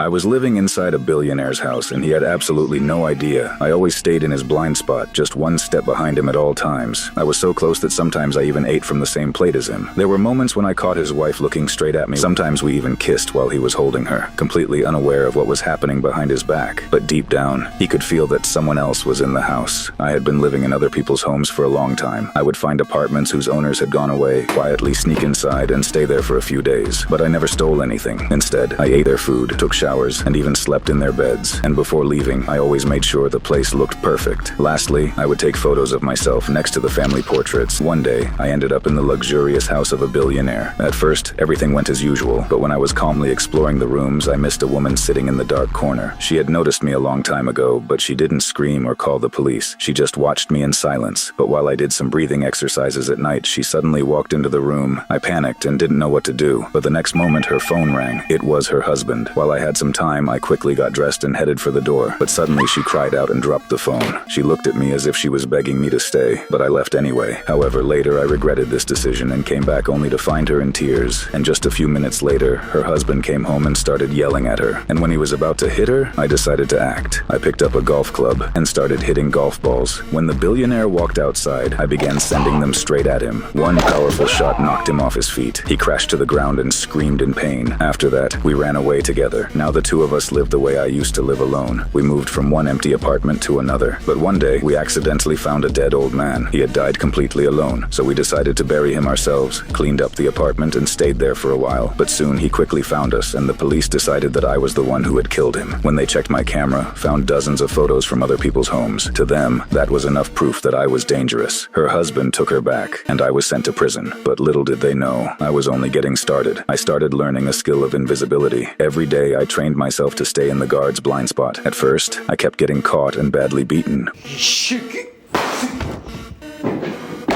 I was living inside a billionaire's house and he had absolutely no idea. I always stayed in his blind spot, just one step behind him at all times. I was so close that sometimes I even ate from the same plate as him. There were moments when I caught his wife looking straight at me. Sometimes we even kissed while he was holding her, completely unaware of what was happening behind his back. But deep down, he could feel that someone else was in the house. I had been living in other people's homes for a long time. I would find apartments whose owners had gone away, quietly sneak inside and stay there for a few days. But I never stole anything. Instead, I ate their food, took showers, and even slept in their beds. And before leaving, I always made sure the place looked perfect. Lastly, I would take photos of myself next to the family portraits. One day, I ended up in the luxurious house of a billionaire. At first, everything went as usual, but when I was calmly exploring the rooms, I missed a woman sitting in the dark corner. She had noticed me a long time ago, but she didn't scream or call the police. She just watched me in silence. But while I did some breathing exercises at night, she suddenly walked into the room. I panicked and didn't know what to do, but the next moment her phone rang. It was her husband. While I had some time, I quickly got dressed and headed for the door, but suddenly she cried out and dropped the phone. She looked at me as if she was begging me to stay, but I left anyway. However, later I regretted this decision and came back only to find her in tears. And just a few minutes later, her husband came home and started yelling at her. And when he was about to hit her, I decided to act. I picked up a golf club and started hitting golf balls. When the billionaire walked outside, I began sending them straight at him. One powerful shot knocked him off his feet. He crashed to the ground and screamed in pain. After that, we ran away together. Now the two of us lived the way I used to live alone. We moved from one empty apartment to another. But one day, we accidentally found a dead old man. He had died completely alone, so we decided to bury him ourselves, cleaned up the apartment, and stayed there for a while. But soon he quickly found us, and the police decided that I was the one who had killed him. When they checked my camera, found dozens of photos from other people's homes. To them, that was enough proof that I was dangerous. Her husband took her back, and I was sent to prison. But little did they know, I was only getting started. I started learning a skill of invisibility. Every day, I trained myself to stay in the guard's blind spot. At first, I kept getting caught and badly beaten.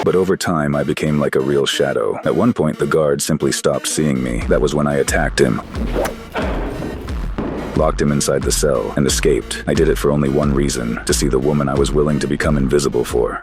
But over time, I became like a real shadow. At one point, the guard simply stopped seeing me. That was when I attacked him, locked him inside the cell, and escaped. I did it for only one reason: to see the woman I was willing to become invisible for.